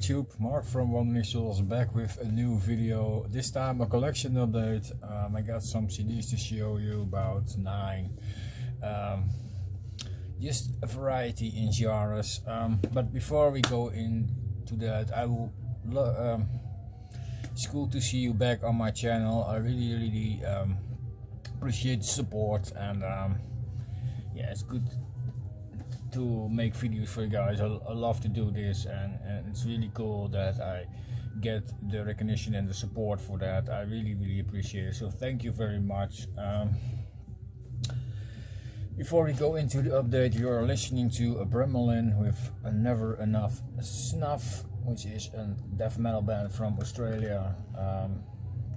YouTube, Mark from Domination is back with a new video. This time a collection update. I got some CDs to show you, about 9. Just a variety in genres. But before we go into that, it's cool to see you back on my channel. I really appreciate the support, and yeah, it's good to make videos for you guys. I love to do this, and it's really cool that I get the recognition and the support for that. I really appreciate it, so thank you very much. Before we go into the update, you are listening to Abramelin with Never Enough Snuff, which is a death metal band from Australia.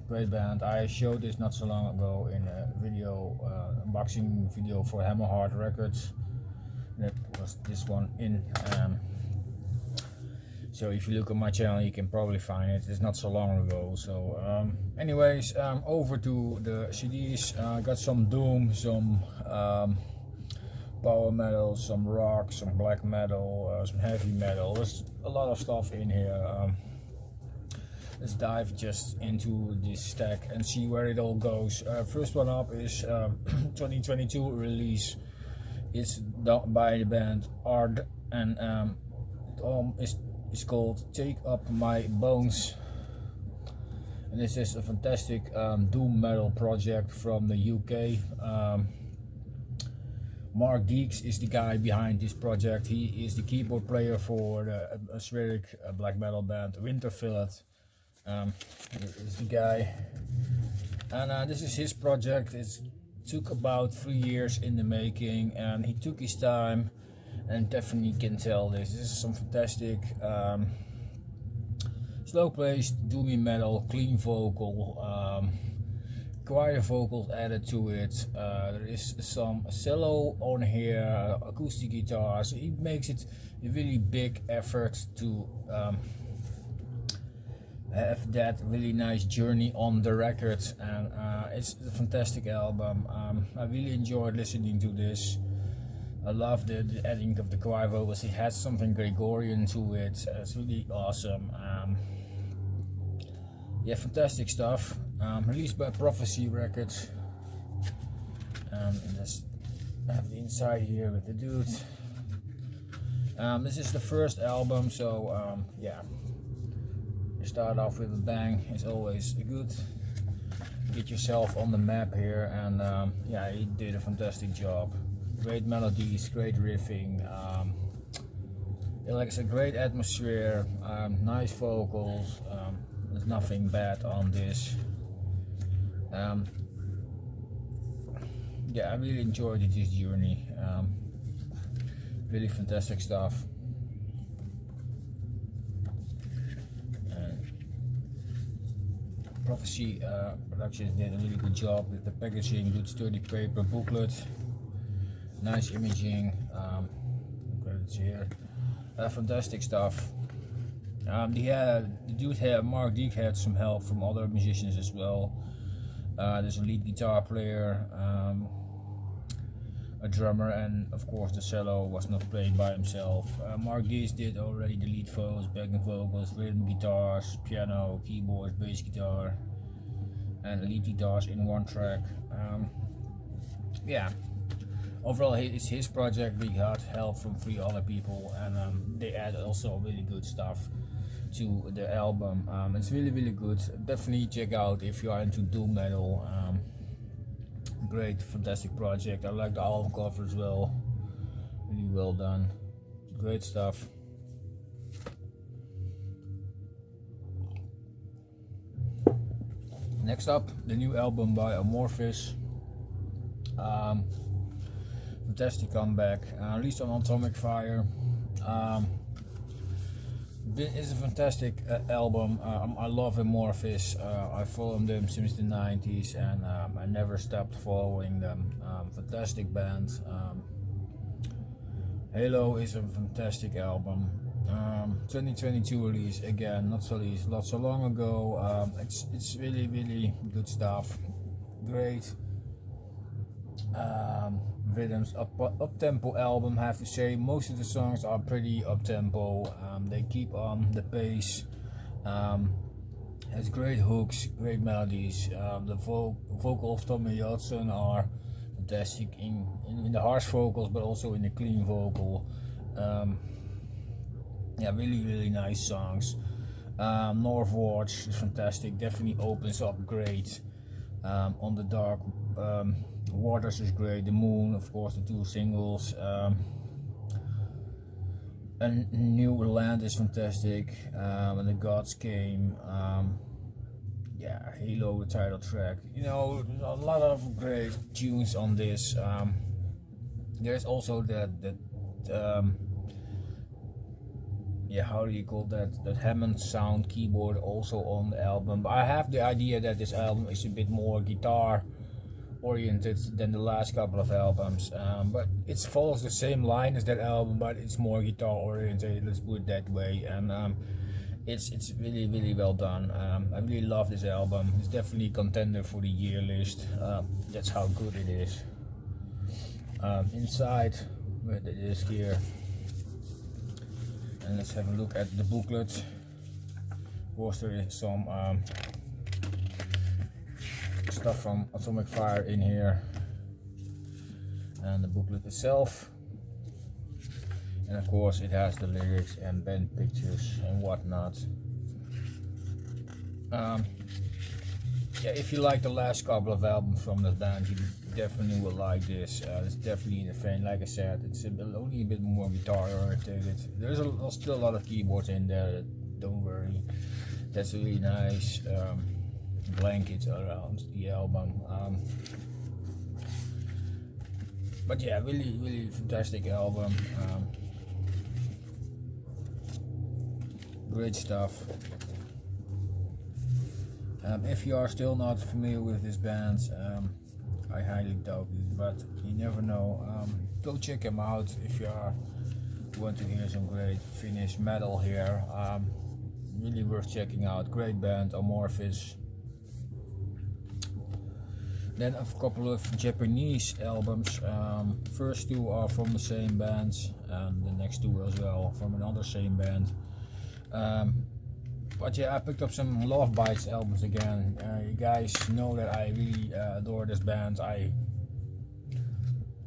Great band. I showed this not so long ago in a video, unboxing video for Hammerheart Records. That was this one in. So if you look on my channel, you can probably find it. It's not so long ago. So anyways, over to the CDs. I got some doom, some power metal, some rock, some black metal, some heavy metal. There's a lot of stuff in here. Let's dive just into this stack and see where it all goes. First one up is 2022 release. It's done by the band Ard, and it's called Take Up My Bones. And this is a fantastic doom metal project from the UK. Mark Deeks is the guy behind this project. He is the keyboard player for the Australian black metal band Winterfillet. This is the guy, and this is his project. It took about 3 years in the making, and he took his time, and definitely can tell this is some fantastic slow paced doomy metal, clean vocal, choir vocals added to it. There is some cello on here, acoustic guitar, so he makes it a really big effort to have that really nice journey on the record, and it's a fantastic album. I really enjoyed listening to this. I love the adding of the choir vocals. It has something Gregorian to it. It's really awesome. Yeah, fantastic stuff. Released by Prophecy Records. Let's have the inside here with the dude. This is the first album, so yeah. You start off with a bang. It's always good. Get yourself on the map here, and yeah, he did a fantastic job. Great melodies, great riffing. Like I said, great atmosphere, nice vocals. There's nothing bad on this. Yeah, I really enjoyed this journey. Really fantastic stuff. Prophecy Productions did a really good job with the packaging, good sturdy paper booklet, nice imaging, credits here, fantastic stuff. The dude had, Mark Deek had some help from other musicians as well. There's a lead guitar player, a drummer, and of course the cello was not played by himself. Mark Dees did already the lead vocals, backing vocals, rhythm guitars, piano, keyboards, bass guitar, and lead guitars in one track. Yeah, overall it's his project. We got help from 3 other people, and they add also really good stuff to the album. It's really good. Definitely check out if you are into doom metal. Great, fantastic project. I like the album cover as well. Really well done. Great stuff. Next up, the new album by Amorphis. Fantastic comeback. Released on Atomic Fire. It's a fantastic album. I love Amorphis. I followed them since the 90s, and I never stopped following them. Fantastic band. Halo is a fantastic album. 2022 release, again, not so long ago. It's really good stuff. Great rhythms, up-tempo album. I have to say, most of the songs are pretty up-tempo. They keep on the pace. Has great hooks, great melodies. The vocal of Tommy Hudson are fantastic in the harsh vocals, but also in the clean vocal. Yeah, really nice songs. Northwards is fantastic, definitely opens up great. On the Dark Waters is great. The Moon, of course, the 2 singles. And New Land is fantastic. And The Gods Came. Yeah, Halo, the title track. You know, a lot of great tunes on this. There's also that yeah, how do you call that? That Hammond sound keyboard also on the album. But I have the idea that this album is a bit more guitar oriented than the last couple of albums. But it follows the same line as that album, but it's more guitar oriented. Let's put it that way. And it's really well done. I really love this album. It's definitely a contender for the year list. That's how good it is. Inside with the disc here. And let's have a look at the booklet. Of course, there is some stuff from Atomic Fire in here, and the booklet itself. And of course, it has the lyrics and band pictures and whatnot. Yeah, if you like the last couple of albums from this band, you definitely will like this. It's definitely in the vein. Like I said, it's only a bit more guitar oriented. There's still a lot of keyboards in there. Don't worry. That's really nice. Blankets around the album. But yeah, really fantastic album. Great stuff. If you are still not familiar with this band, I highly doubt it, but you never know. Go check them out if you want to hear some great Finnish metal here. Really worth checking out. Great band, Amorphis. Then a couple of Japanese albums. First 2 are from the same band, and the next 2 as well from another same band. But yeah, I picked up some Lovebites albums again. You guys know that I really adore this band. I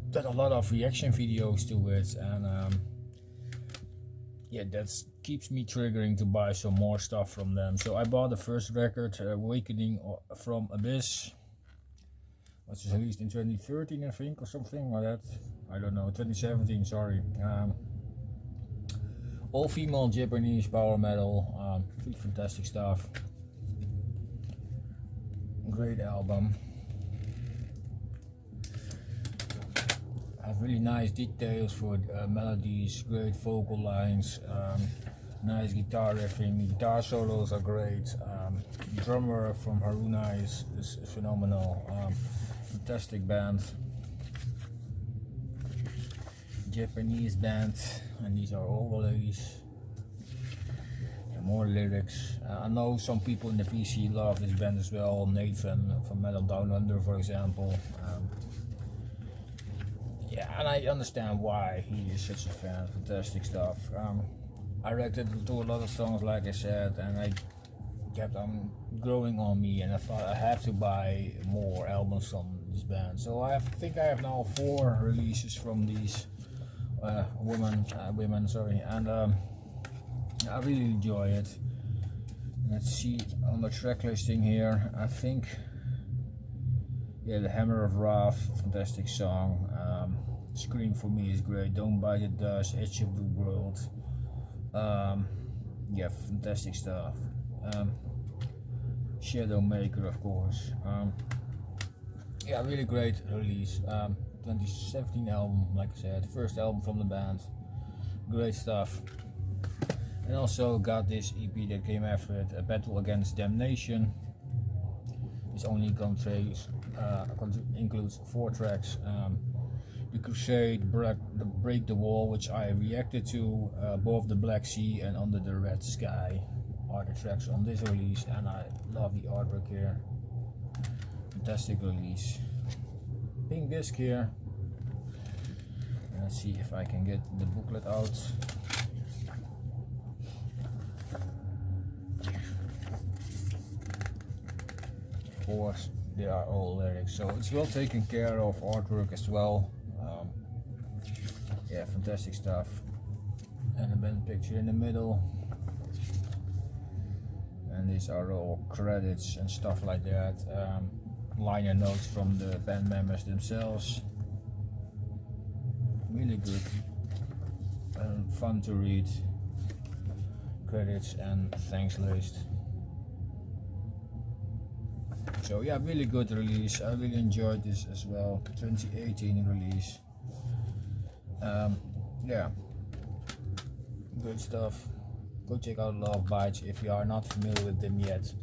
did a lot of reaction videos to it, and yeah, that keeps me triggering to buy some more stuff from them. So I bought the first record, Awakening from Abyss, which was released in 2013, I think, or something like that. I don't know, 2017, sorry. All female Japanese power metal, pretty fantastic stuff. Great album. Have really nice details for melodies, great vocal lines, nice guitar riffing, guitar solos are great. Drummer from Haruna is phenomenal. Fantastic band. Japanese band, and these are all ladies. And more lyrics. I know some people in the PC love this band as well. Nathan from Metal Down Under, for example. Yeah, and I understand why he is such a fan. Fantastic stuff. I reacted to a lot of songs, like I said, and I kept on growing on me, and I thought I have to buy more albums from this band. So I think I have now 4 releases from these women, sorry, and I really enjoy it. Let's see on the track listing here. I think, yeah, the Hammer of Wrath, fantastic song. Scream for Me is great. Don't Bite the Dust, Edge of the World. Yeah, fantastic stuff. Shadowmaker, of course. Yeah, really great release. 2017 album, like I said, first album from the band. Great stuff. And also got this EP that came after it, A Battle Against Damnation. This only includes 4 tracks. The Crusade, Break the Wall, which I reacted to, Above the Black Sea and Under the Red Sky are the tracks on this release, and I love the artwork here. Fantastic release. Pink disc here. Let's see if I can get the booklet out. Of course, they are all lyrics, so it's well taken care of. Artwork as well. Yeah, fantastic stuff. And a band picture in the middle. And these are all credits and stuff like that. Liner notes from the band members themselves. Really good and fun to read. Credits and thanks list. So yeah, really good release. I really enjoyed this as well. 2018 release. Yeah, good stuff. Go check out Lovebites if you are not familiar with them yet.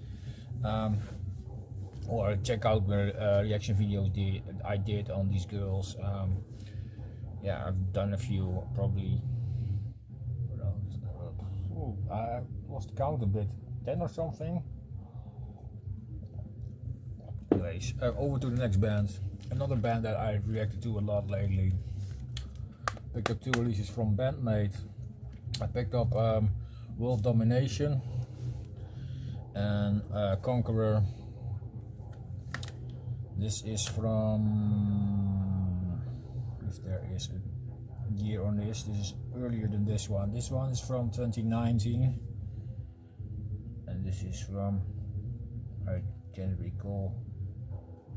Or check out the reaction videos I did on these girls. Yeah, I've done a few, probably around, I lost count a bit, 10 or something. Anyways, over to the next band. Another band that I've reacted to a lot lately. Picked up 2 releases from Band-Maid. I picked up World Domination and Conqueror. This is from, if there is a year on this is earlier than this one. This one is from 2019 and this is from, I can't recall,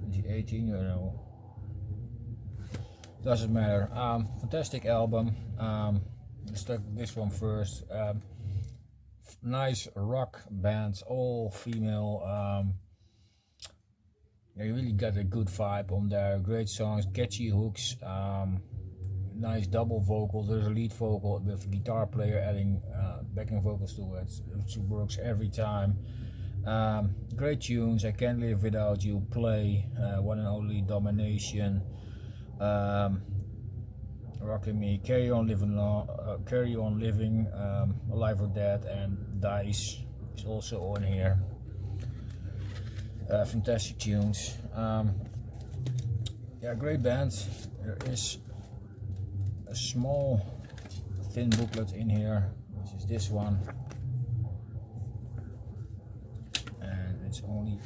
2018 or no. Doesn't matter. Fantastic album. Let's take this one first. Nice rock band, all female. They really got a good vibe on there. Great songs, catchy hooks, nice double vocals. There's a lead vocal with a guitar player adding backing vocals to it. It works every time. Great tunes. I Can't Live Without You, Play, One and Only, Domination, Rockin' Me, Carry On Living, Alive or Dead, and Dice is also on here. Fantastic tunes. Yeah, great band. There is a small thin booklet in here, which is this one, and it's only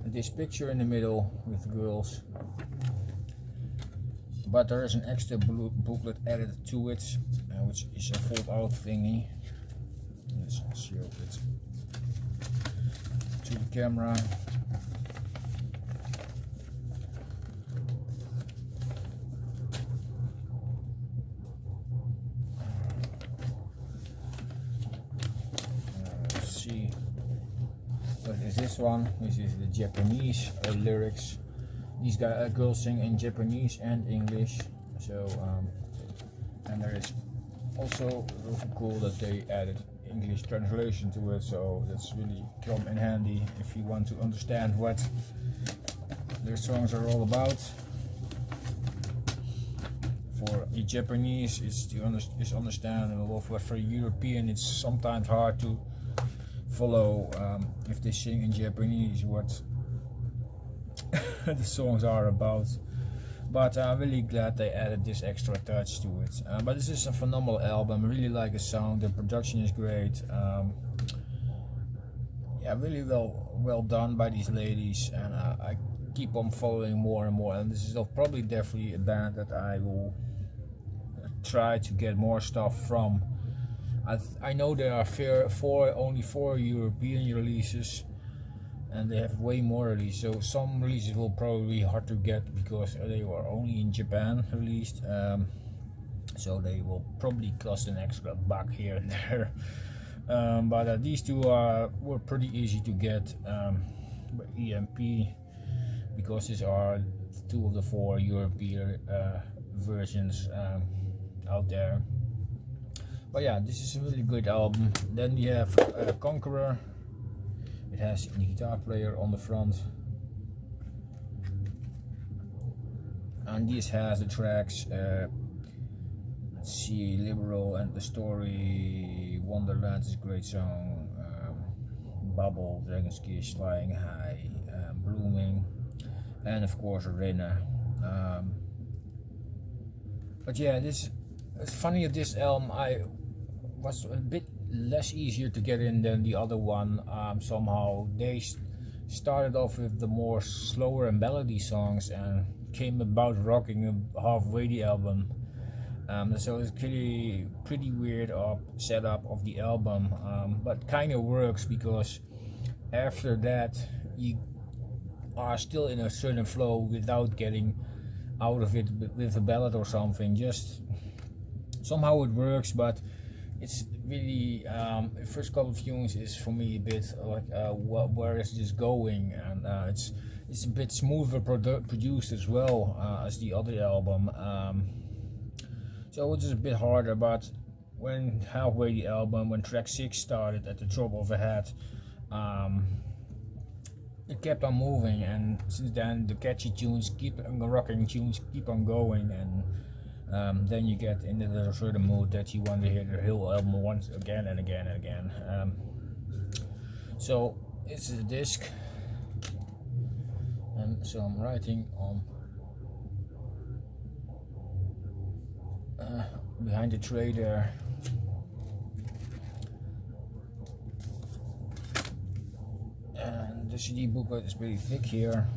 this picture in the middle with girls, but there is an extra booklet added to it, which is a fold out thingy. Let's show it to the camera. Let's see. What is this one? This is the Japanese lyrics. These girls sing in Japanese and English. So, and there is also really cool that they added English translation to it, so that's really come in handy if you want to understand what their songs are all about. For the Japanese, it's understandable, but for European, it's sometimes hard to follow if they sing in Japanese what the songs are about. But I'm really glad they added this extra touch to it. But this is a phenomenal album. I really like the sound. The production is great. Yeah, really well done by these ladies, and I keep on following more and more. And this is probably definitely a band that I will try to get more stuff from. I know there are only 4 European releases, and they have way more releases, so some releases will probably be hard to get because they were only in Japan released, so they will probably cost an extra buck here and there. But these two were pretty easy to get by EMP, because these are 2 of the 4 European versions out there. But yeah, this is a really good album. Then we have Conqueror. It has the guitar player on the front, and this has the tracks. Let's see, Liberal and the Story, Wonderland is a great song, Bubble, Dragon's Kiss, Flying High, Blooming, and of course RüYYn. But yeah, it's funny of this album. I was a bit less easier to get in than the other one. Somehow they started off with the more slower and melody songs and came about rocking halfway the album. So it's pretty weird setup of the album, but kind of works because after that you are still in a certain flow without getting out of it with a ballad or something. Just somehow it works, but it's really the first couple of tunes is for me a bit like where is this going, and it's a bit smoother produced as well as the other album. So it's a bit harder, but when halfway the album, when track 6 started at the drop of a hat, it kept on moving, and since then the catchy tunes rocking tunes keep on going, and then you get into the certain mood that you want to hear the whole album once again and again and again. So it's a disc, and so I'm writing on behind the tray there. And the CD booklet is pretty thick here,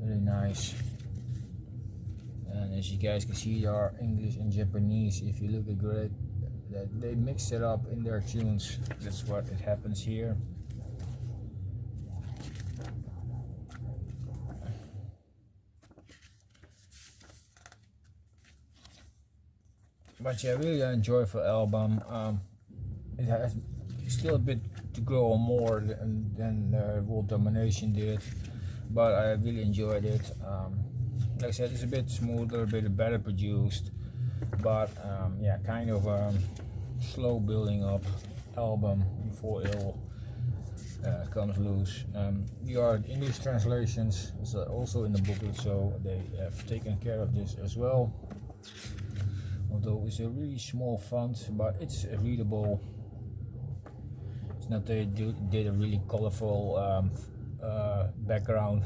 really nice. And as you guys can see, there are English and Japanese. If you look at great, that they mix it up in their tunes. That's what it happens here. But yeah, really enjoyable album. It has still a bit to grow on more than World Domination did, but I really enjoyed it. Like I said, it's a bit smoother, a bit better produced, but yeah, kind of slow building up album before it all comes loose. The English translations is also in the booklet, so they have taken care of this as well. Although it's a really small font, but it's readable. It's not they did a really colorful background.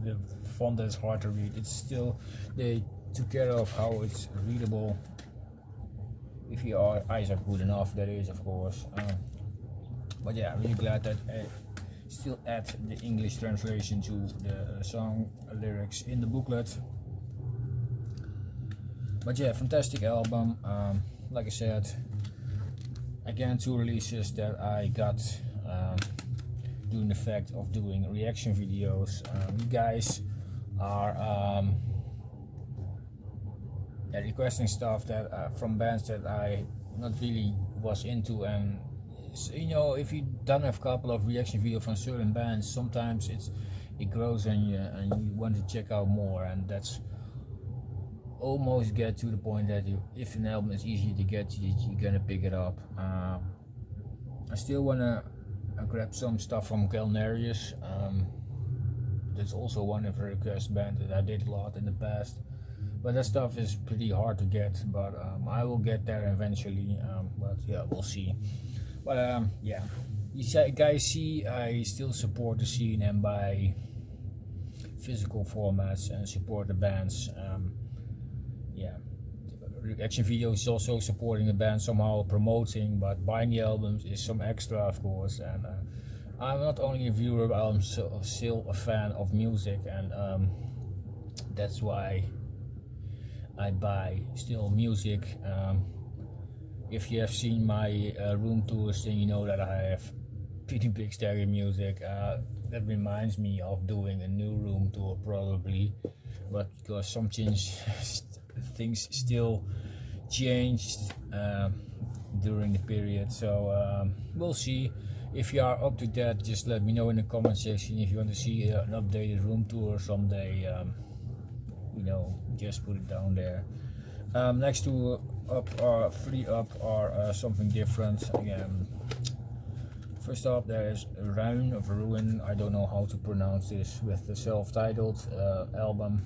The font is hard to read. It's still, they took care of how it's readable. If your eyes are good enough, that is, of course. But yeah, I'm really glad that I still add the English translation to the song lyrics in the booklet. But yeah, fantastic album. Like I said, again, 2 releases that I got doing the fact of doing reaction videos. You guys are requesting stuff that from bands that I not really was into, and you know, if you done a couple of reaction videos from certain bands, sometimes it grows on you and you want to check out more, and that's almost get to the point that if an album is easy to get, you're gonna pick it up. I still wanna grab some stuff from Galnerius. That's also one of the request bands that I did a lot in the past, but that stuff is pretty hard to get, but I will get there eventually. But yeah, we'll see. But yeah, you guys see, I still support the scene and buy physical formats and support the bands. Yeah, reaction videos is also supporting the band, somehow promoting, but buying the albums is some extra, of course. And I'm not only a viewer, but I'm still a fan of music, and that's why I buy still music. If you have seen my room tours, then you know that I have pretty big stereo music. That reminds me of doing a new room tour probably, but because some things still changed during the period, so we'll see. If you are up to that, just let me know in the comment section. If you want to see an updated room tour someday, you know, just put it down there. Next to three up are something different again. First up, there is RüYYn of RüYYn. I don't know how to pronounce this, with the self-titled album.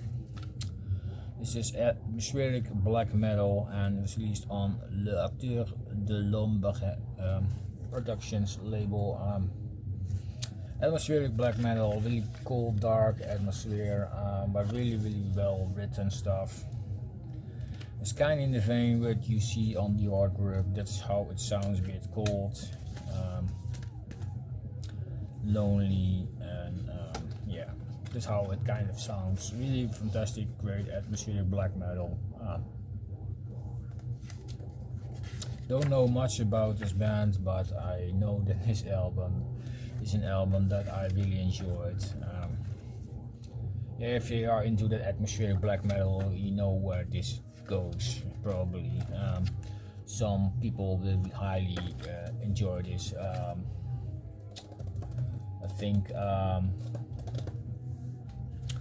This is atmospheric black metal and it's released on L'Acteur de l'Ombre Productions label. Atmospheric black metal, really cold, dark atmosphere, but really well written stuff. It's kind of in the vein what you see on the artwork. That's how it sounds, a bit cold, lonely, and yeah, that's how it kind of sounds. Really fantastic, great atmospheric black metal. Don't know much about this band, but I know that this album is an album that I really enjoyed. Yeah, if you are into that atmospheric black metal, you know where this goes probably. Some people will highly enjoy this. I think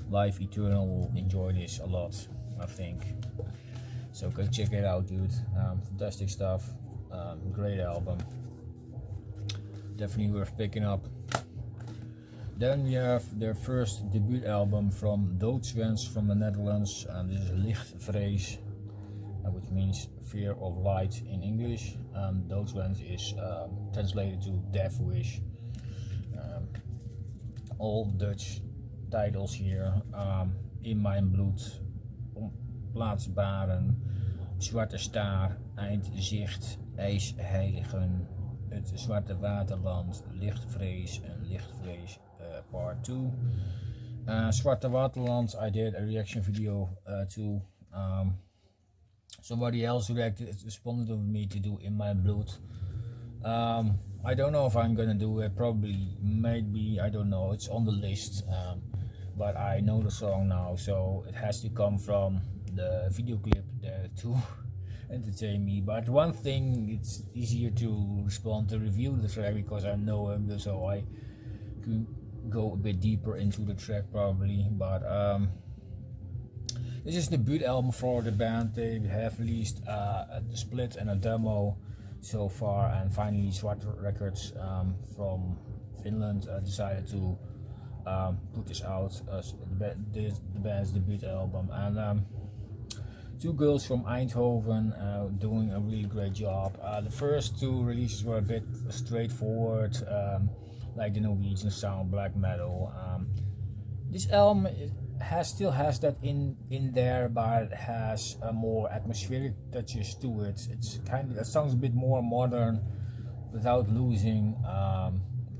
Life Eternal will enjoy this a lot, I think. So go check it out, dude. Fantastic stuff. Great album. Definitely worth picking up. Then we have their first debut album from Doodswens from the Netherlands, and this is Lichtvrees, which means fear of light in English. Doodswens is translated to Death Wish. All Dutch titles here. In mijn bloed, onplaatsbaren, zwarte staar, eindzicht, ijsheiligen, het zwarte waterland, Lichtvrees en Lichtvrees part 2. Zwarte Waterland, I did a reaction video to. Somebody else responded to me to do In My Blood. I don't know if I'm gonna do it, probably, maybe, I don't know, it's on the list. But I know the song now, so it has to come from the video clip there to entertain me. But one thing, it's easier to respond to review the track because I know him, so I could go a bit deeper into the track probably. But this is the debut album for the band. They have released a split and a demo so far, and finally Zwarte Records from Finland decided to put this out as the band's debut album. And two girls from Eindhoven doing a really great job. The first two releases were a bit straightforward, like the Norwegian sound, black metal. This album still has that in there, but it has more atmospheric touches to it. It sounds a bit more modern without losing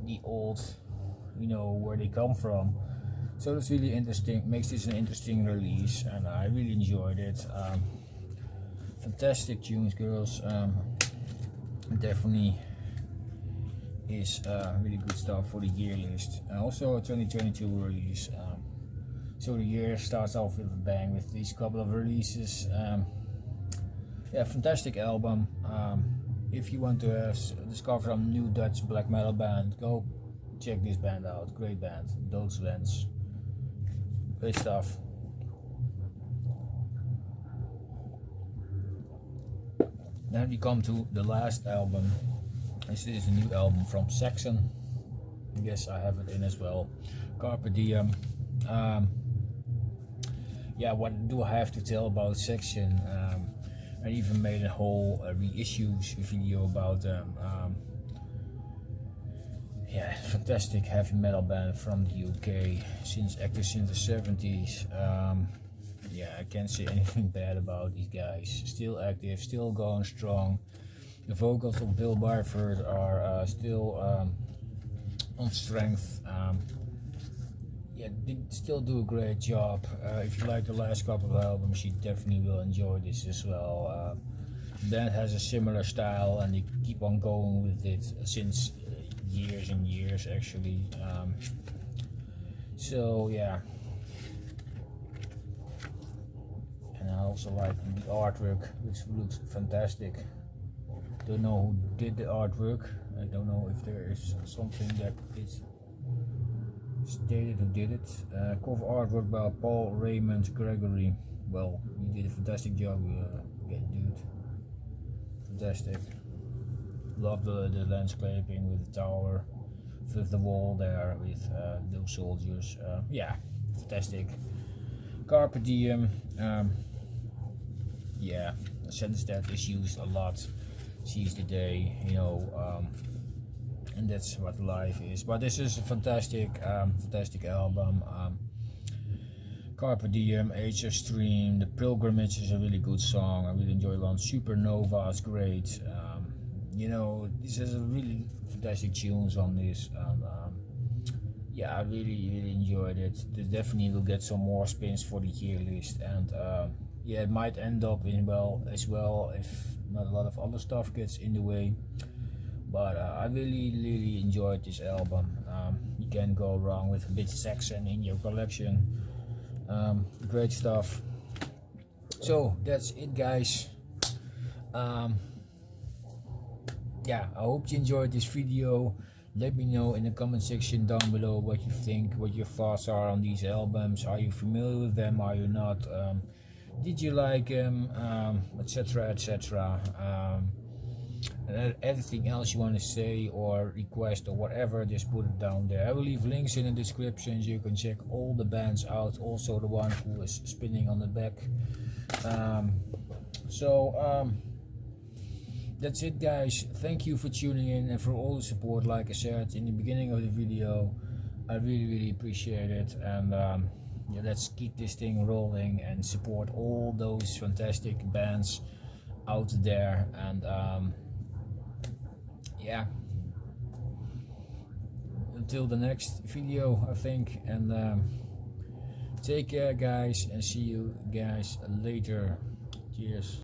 the old, where they come from. So it's really interesting, makes this an interesting release, and I really enjoyed it. Fantastic tunes, girls. Definitely is really good stuff for the year list. Also a 2022 release. So the year starts off with a bang with these couple of releases. Yeah, fantastic album. If you want to discover some new Dutch black metal band, go check this band out. Great band, Doodswens. Great stuff. Then we come to the last album. This is a new album from Saxon. Yes, I have it in as well. Carpe Diem. Yeah, what do I have to tell about Saxon? I even made a whole reissues video about them. Yeah, fantastic heavy metal band from the UK, active since the 70s. Yeah, I can't say anything bad about these guys. Still active, still going strong. The vocals of Bill Barford are still on strength. Yeah, they still do a great job. If you like the last couple of albums, you definitely will enjoy this as well. The band has a similar style, and they keep on going with it since years and years actually. So yeah, and I also like the artwork, which looks fantastic. Don't know who did the artwork. I don't know if there is something that is stated who did it. Cover artwork by Paul Raymond Gregory. Well, you did a fantastic job, dude. Fantastic. Love the landscaping with the tower, with the wall there, with those soldiers. Yeah, fantastic. Carpe Diem. Yeah, a sentence that is used a lot. Seize the day, and that's what life is. But this is a fantastic album. Carpe Diem, Age of Stream, The Pilgrimage is a really good song. I really enjoy one. Supernova is great. You know, this has a really fantastic tunes on this. Yeah, I really enjoyed it. This definitely will get some more spins for the tier list, and yeah, it might end up in as well if not a lot of other stuff gets in the way. But I really enjoyed this album. You can't go wrong with a bit Saxon in your collection. Great stuff. So that's it, guys. Yeah, I hope you enjoyed this video. Let me know in the comment section down below what you think, what your thoughts are on these albums. Are you familiar with them? Are you not? Did you like them? Etc. etc. And anything else you want to say or request or whatever, just put it down there. I will leave links in the description. You can check all the bands out, also the one who is spinning on the back. That's it, guys. Thank you for tuning in and for all the support. Like I said in the beginning of the video, I really appreciate it. And yeah, let's keep this thing rolling and support all those fantastic bands out there. And yeah, until the next video, I think. And take care, guys, and see you guys later. Cheers.